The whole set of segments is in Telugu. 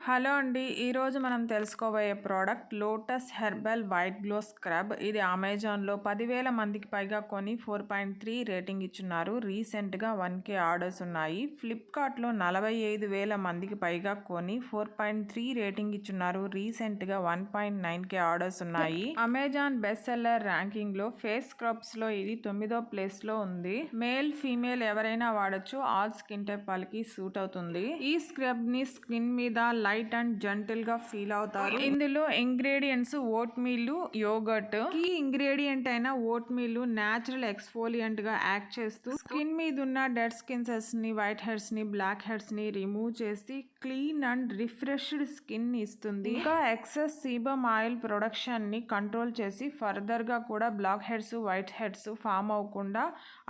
హలో అండి, ఈరోజు మనం తెలుసుకోబోయే product lotus herbal white glow scrub. ఇది అమెజాన్లో 10,000 మందికి పైగా కొని 4.3 రేటింగ్ ఇచ్చున్నారు. రీసెంట్గా 1K ఆర్డర్స్ ఉన్నాయి. ఫ్లిప్కార్ట్లో 45,000 మందికి పైగా కొని 4.3 రేటింగ్ ఇచ్చున్నారు. రీసెంట్గా 1.9K ఆర్డర్స్ ఉన్నాయి. అమెజాన్ బెస్ట్ సెల్లర్ ర్యాంకింగ్లో ఫేస్ స్క్రబ్స్లో ఇది 9వ ప్లేస్లో ఉంది. మేల్ ఫీమేల్ ఎవరైనా వాడచ్చు. ఆల్ స్కిన్ టైప్ వాళ్ళకి సూట్ అవుతుంది. ఈ స్క్రబ్ని స్కిన్ మీద లైట్ అండ్ జెంటిల్ గా ఫీల్ అవుతారు. ఇందులో ఇంగ్రీడియంట్స్ ఓట్ మీల్, యోగర్ట్. ఈ ఇంగ్రీడియంట్ అయిన ఓట్ మీల్ నేచురల్ ఎక్స్ఫోలియంట్ గా యాక్ట్ చేస్తూ స్కిన్ మీద ఉన్న డెడ్ స్కిన్ సెల్స్ ని, వైట్ హెడ్స్ ని, బ్లాక్ హెడ్స్ ని రిమూవ్ చేసి క్లీన్ అండ్ రిఫ్రెష్డ్ స్కిన్ ఇస్తుంది. ఇంకా ఎక్సెస్ సీబమ్ ఆయిల్ ప్రొడక్షన్ ని కంట్రోల్ చేసి ఫర్దర్ గా కూడా black heads, white heads form అవ్వకుండా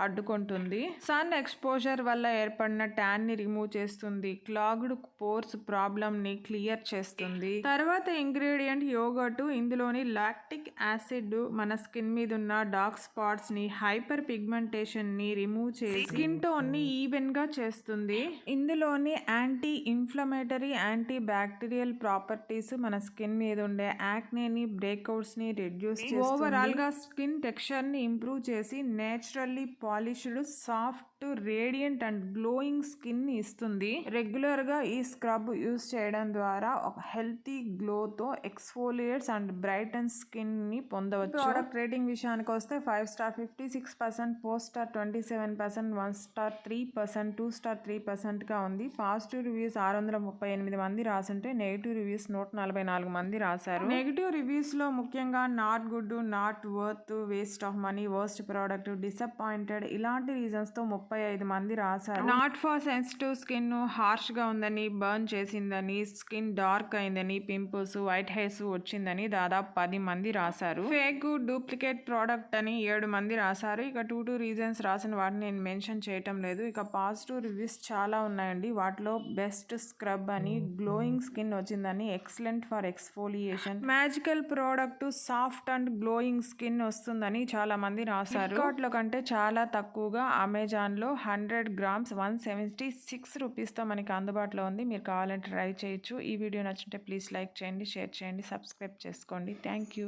అడ్డుకుంటుంది. సన్ ఎక్స్పోజర్ వల్ల ఏర్పడిన ట్యాన్ ని రిమూవ్ చేస్తుంది. క్లాగ్డ్ పోర్స్ ప్రాబ్లమ్ ని క్లియర్ చేస్తుంది. తర్వాత ఇంగ్రీడియంట్ యోగర్ట్. ఇందులోని లాక్టిక్ యాసిడ్ మన స్కిన్ మీద ఉన్న డార్క్ స్పాట్స్ ని, హైపర్ పిగ్మెంటేషన్ ని రిమూవ్ చేసి స్కిన్ టోన్ ని ఈవెన్ గా చేస్తుంది. ఇందులోని anti inflammatory, anti bacterial properties మన స్కిన్ మీద ఉండే యాక్నేని, బ్రేక్అవుట్స్ ని రిడ్యూస్ చేస్తుంది. ఓవరాల్ గా స్కిన్ టెక్స్చర్ ని ఇంప్రూవ్ చేసి naturally polished, soft, radiant and glowing skin ని ఇస్తుంది. రెగ్యులర్ గా ఈ స్క్రబ్ యూస్ చేయడం ద్వారా ఒక హెల్తీ గ్లోతో ఎక్స్ఫోలియేట్స్ అండ్ బ్రైటన్ స్కిన్ ని పొందవచ్చు. ప్రోడక్ట్ రేటింగ్ విషయానికి వస్తే 5 స్టార్ 56%, 4 స్టార్ 27%, 1 స్టార్ 3%, 2 స్టార్ 3% గా ఉంది. పాజిటివ్ రివ్యూస్ 638 మంది రాసుంటే నెగిటివ్ రివ్యూస్ 144 మంది రాశారు. నెగిటివ్ రివ్యూస్ లో ముఖ్యంగా not good, not worth, waste of money, worst product, disappointed ఇలాంటి రీజన్స్ తో 35 మంది రాశారు. Not for sensitive skin, harsh గా ఉందని, బర్న్ చేసిందని, స్కిన్ డార్క్ అయిందని, పింపుల్స్, వైట్ హెయిర్స్ వచ్చిందని దాదాపు 10 మంది రాశారు. ఫేక్, డూప్లికేట్ ప్రోడక్ట్ అని 7 మంది రాశారు. ఇక 2 రీజన్స్ రాసిన వాటిని నేను మెన్షన్ చేయటం లేదు. ఇక పాజిటివ్ రివ్యూస్ చాలా ఉన్నాయండి. వాటిలో బెస్ట్ స్క్రబ్ అని, గ్లోయింగ్ స్కిన్ వచ్చిందని, excellent for exfoliation, magical product, soft and glowing skin వస్తుందని చాలా మంది రాశారు. ఫ్లిప్కార్ట్లో కంటే చాలా తక్కువగా అమెజాన్ లో 100 grams 176 రూపీస్తో మనకి అందుబాటులో ఉంది. మీరు కావాలంటే ట్రై చేయొచ్చు. ఈ వీడియో నచ్చితే ప్లీజ్ లైక్ చేయండి, షేర్ చేయండి, సబ్స్క్రైబ్ చేసుకోండి. Thank you.